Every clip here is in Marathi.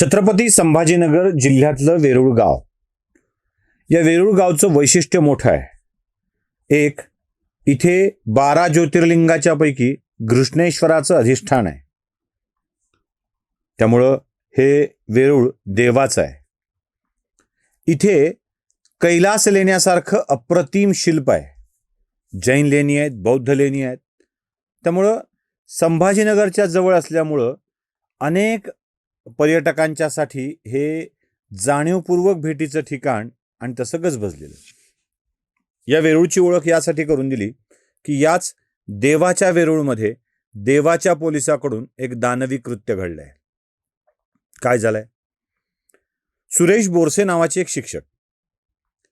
छत्रपती संभाजीनगर जिल्ह्यातलं वेरूळ गाव. या वेरूळ गावचं वैशिष्ट्य मोठं आहे. एक, इथे 12 ज्योतिर्लिंगाच्या पैकी घृष्णेश्वराचं अधिष्ठान आहे. त्यामुळं हे वेरूळ देवाचं आहे. इथे कैलास लेण्यासारखं अप्रतिम शिल्प आहे. जैन लेणी आहेत, बौद्ध लेणी आहेत. त्यामुळं संभाजीनगरच्या जवळ असल्यामुळं अनेक पर्यटकांच्यासाठी हे जाणीवपूर्वक भेटीचं ठिकाण आणि तसं गजबजलेलं. या वेरूळची ओळख यासाठी करून दिली की याच देवाच्या वेरूळमध्ये देवाच्या पोलिसाकडून एक दानवी कृत्य घडलंय. काय झालंय? सुरेश बोरसे नावाचे एक शिक्षक.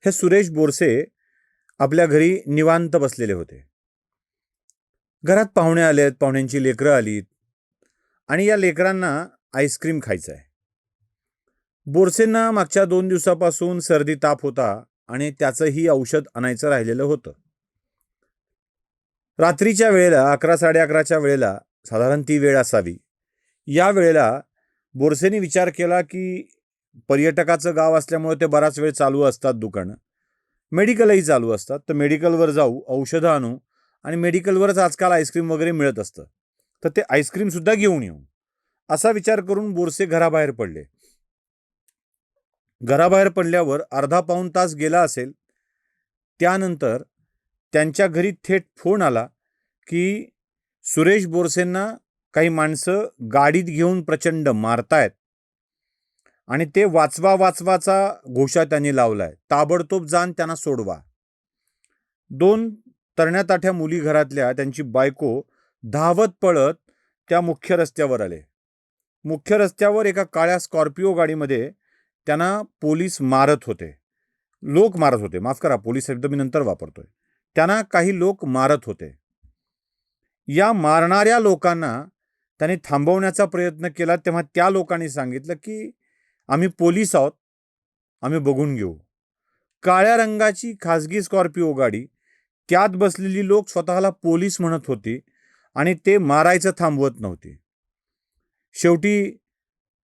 हे सुरेश बोरसे आपल्या घरी निवांत बसलेले होते. घरात पाहुणे आलेत, पाहुण्यांची लेकरं आलीत आणि या लेकरांना आईस्क्रीम खायचं आहे. बोरसेंना मागच्या 2 दिवसापासून सर्दी ताप होता आणि त्याचंही औषध आणायचं राहिलेलं होतं. रात्रीच्या वेळेला 11-11:30च्या वेळेला साधारण ती वेळ असावी. या वेळेला बोरसेंनी विचार केला की पर्यटकाचं गाव असल्यामुळे ते बराच वेळ चालू असतात दुकानं, मेडिकलही चालू असतात, तर मेडिकलवर जाऊ, औषधं आणू आणि मेडिकलवरच आजकाल आईस्क्रीम वगैरे मिळत असतं, तर ते आईस्क्रीमसुद्धा घेऊन येऊ, असा विचार करून बोरसे घराबाहेर पडले. घराबाहेर पडल्यावर अर्धा-पाऊण तास गेला असेल. त्यानंतर त्यांच्या घरी थेट फोन आला की सुरेश बोरसेंना काही माणसं गाडीत घेऊन प्रचंड मारतायत आणि ते वाचवा वाचवाचा घोषा त्यांनी लावलाय. ताबडतोब जाण त्यांना सोडवा. 2 तरण्या ताठ्या मुली घरातल्या, त्यांची बायको धावत पळत त्या मुख्य रस्त्यावर आले. मुख्य रस्त्यावर एका काळ्या स्कॉर्पिओ गाडीमध्ये त्यांना पोलीस मारत होते. लोक मारत होते, माफ करा, पोलीस शब्द मी नंतर वापरतोय. त्यांना काही लोक मारत होते. या मारणाऱ्या लोकांना त्यांनी थांबवण्याचा प्रयत्न केला तेव्हा त्या लोकांनी सांगितलं की आम्ही पोलीस आहोत, आम्ही बघून घेऊ. काळ्या रंगाची खाजगी स्कॉर्पिओ गाडी, त्यात बसलेली लोक स्वतःला पोलीस म्हणत होती आणि ते मारायचं थांबवत नव्हते. शेवटी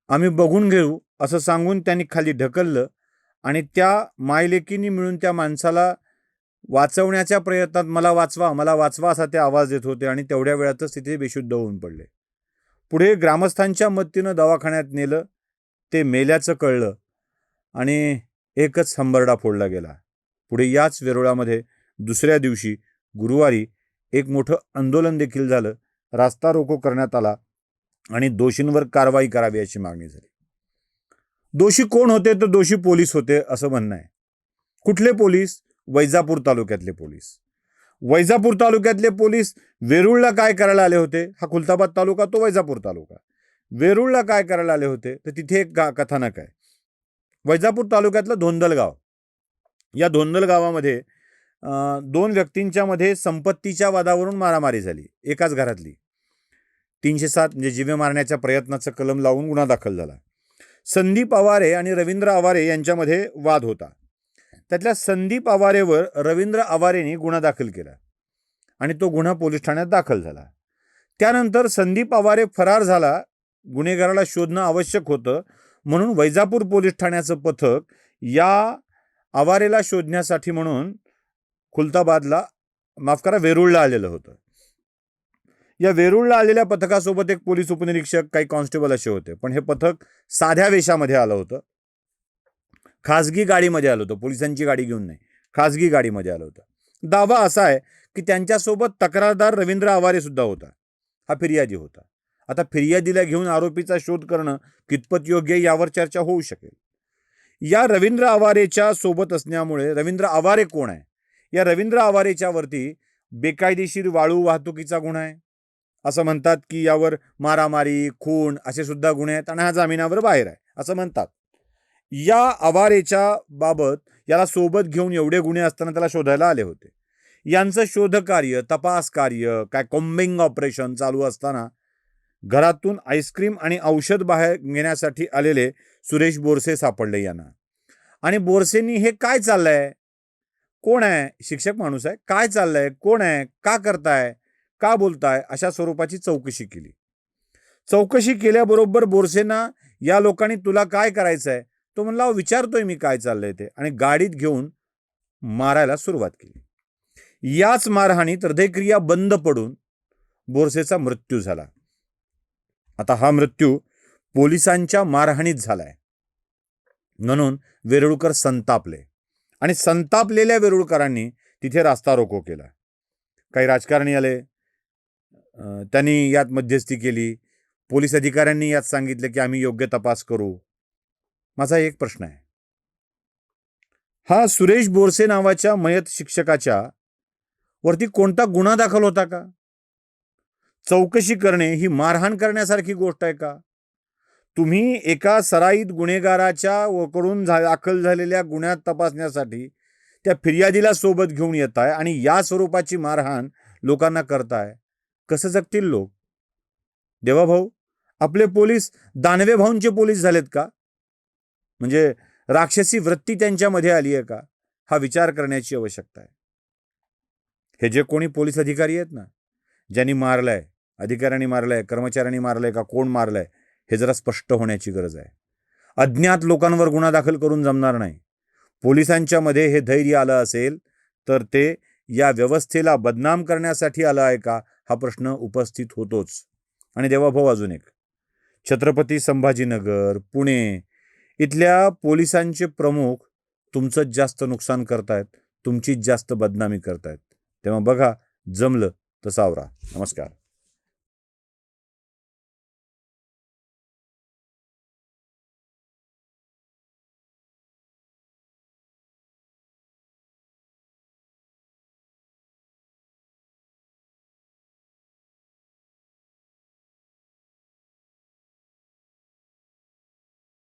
आम्ही बघून घेऊ असं सांगून त्यांनी खाली ढकललं आणि त्या मायलेकींनी मिळून त्या माणसाला वाचवण्याच्या प्रयत्नात मला वाचवा, मला वाचवा असा ते आवाज देत होते आणि तेवढ्या वेळातच तिथे बेशुद्ध होऊन पडले. पुढे ग्रामस्थांच्या मदतीनं दवाखान्यात नेलं. ते मेल्याचं कळलं आणि एकच हंबरडा फोडला गेला. पुढे याच वेरूळामध्ये दुसऱ्या दिवशी गुरुवारी एक मोठं आंदोलन देखील झालं. रास्ता रोको करण्यात आला आणि दोषींवर कारवाई करावी अशी मागणी झाली. दोषी कोण होते? तर दोषी पोलीस होते असं म्हणणं आहे. कुठले पोलीस? वैजापूर तालुक्यातले पोलीस. वैजापूर तालुक्यातले पोलीस वेरूळला काय करायला आले होते? हा खुलताबाद तालुका, तो वैजापूर तालुका. वेरूळला काय करायला आले होते? तर तिथे एक कथानक आहे. वैजापूर तालुक्यातलं धोंदल गाव. या धोंदल गावामध्ये 2 व्यक्तींच्या मध्ये संपत्तीच्या वादावरून मारामारी झाली, एकाच घरातली. 307 म्हणजे जीवे मारण्याच्या प्रयत्नाचं कलम लावून गुन्हा दाखल झाला. संदीप आवारे आणि रवींद्र आवारे यांच्यामध्ये वाद होता. त्यातल्या संदीप आवारेवर रवींद्र आवारेने गुन्हा दाखल केला आणि तो गुन्हा पोलीस ठाण्यात दाखल झाला. त्यानंतर संदीप आवारे फरार झाला. गुन्हेगाराला शोधणं आवश्यक होतं म्हणून वैजापूर पोलीस ठाण्याचं पथक या आवारेला शोधण्यासाठी म्हणून खुलताबादला, माफ करा, वेरूळला आलेलं होतं. या वेरूळला आलेल्या पथकासोबत एक पोलीस उपनिरीक्षक, काही कॉन्स्टेबल असे होते. पण हे पथक साध्या वेशामध्ये आलं होतं, खाजगी गाडीमध्ये आलं होतं, पोलिसांची गाडी घेऊन नाही, खाजगी गाडीमध्ये आलं होतं. दावा असा आहे की त्यांच्यासोबत तक्रारदार रवींद्र आवारे सुद्धा होता, हा फिर्यादी होता. आता फिर्यादीला घेऊन आरोपीचा शोध करणं कितपत योग्य यावर चर्चा होऊ शकेल. या रवींद्र आवारेच्या सोबत असण्यामुळे, रवींद्र आवारे कोण आहे? या रवींद्र आवारेच्या वरती बेकायदेशीर वाळू वाहतुकीचा गुन्हा आहे. असं म्हणतात की यावर मारामारी, खून असे सुद्धा गुन्हे आहेत आणि हा जामिनावर बाहेर आहे असं म्हणतात. या आवारेच्या बाबत याला सोबत घेऊन एवढे गुन्हे असताना त्याला शोधायला आले होते. यांचं शोधकार्य, तपास कार्य, काय कॉम्बिंग ऑपरेशन चालू असताना घरातून आईस्क्रीम आणि औषध बाहेर घेण्यासाठी आलेले सुरेश बोरसे सापडले यांना. आणि बोरसेंनी हे काय चाललंय, कोण आहे, शिक्षक माणूस आहे, काय चाललंय, कोण आहे, का करताय, का बोलताय, अशा स्वरूपाची चौकशी केली. चौकशी केल्याबरोबर बोरसेंना या लोकांनी तुला काय करायचं आहे? तो म्हणला अहो विचारतोय मी काय चाललंय ते, आणि गाडीत घेऊन मारायला सुरुवात केली. याच मारहाणीत हृदयक्रिया बंद पडून बोरसेचा मृत्यू झाला. आता हा मृत्यू पोलिसांच्या मारहाणीत झालाय म्हणून वेरुळकर संतापले आणि संतापलेल्या वेरुळकरांनी तिथे रास्ता रोको केला. काही राजकारणी आले, त्यांनी यात मध्यस्थी केली. पोलीस अधिकाऱ्यांनी यात सांगितले की आम्ही योग्य तपास करू. माझा एक प्रश्न आहे, हा सुरेश बोरसे नावाच्या मयत शिक्षकाच्या वरती कोणता गुन्हा दाखल होता का? चौकशी करणे ही मारहाण करण्यासारखी गोष्ट आहे का? तुम्ही एका सराईत गुन्हेगाराच्या कडून दाखल झालेल्या गुन्ह्यात तपासण्यासाठी त्या फिर्यादीला सोबत घेऊन येताय आणि या स्वरूपाची मारहाण लोकांना करताय. कसं जगतील लोक? देवाभाऊ, आपले पोलीस दानवे भाऊंचे पोलीस झालेत का? म्हणजे राक्षसी वृत्ती त्यांच्यामध्ये आली आहे का? हा विचार करण्याची आवश्यकता आहे. हे जे कोणी पोलीस अधिकारी आहेत ना, ज्यांनी मारलंय, अधिकाऱ्यांनी मारलंय, कर्मचाऱ्यांनी मारलंय का कोण मारलंय, हे जरा स्पष्ट होण्याची गरज आहे. अज्ञात लोकांवर गुन्हा दाखल करून जमणार नाही. पोलिसांच्या मध्ये हे धैर्य आलं असेल तर ते या व्यवस्थेला बदनाम करण्यासाठी आलं आहे का, हा प्रश्न उपस्थित होतोच. आणि देवाभाऊ, अजून एक, छत्रपती संभाजीनगर, पुणे इथल्या पोलिसांचे प्रमुख तुमचंच जास्त नुकसान करतायत, तुमचीच जास्त बदनामी करतायत. तेव्हा बघा, जमलं तर सावरा. नमस्कार.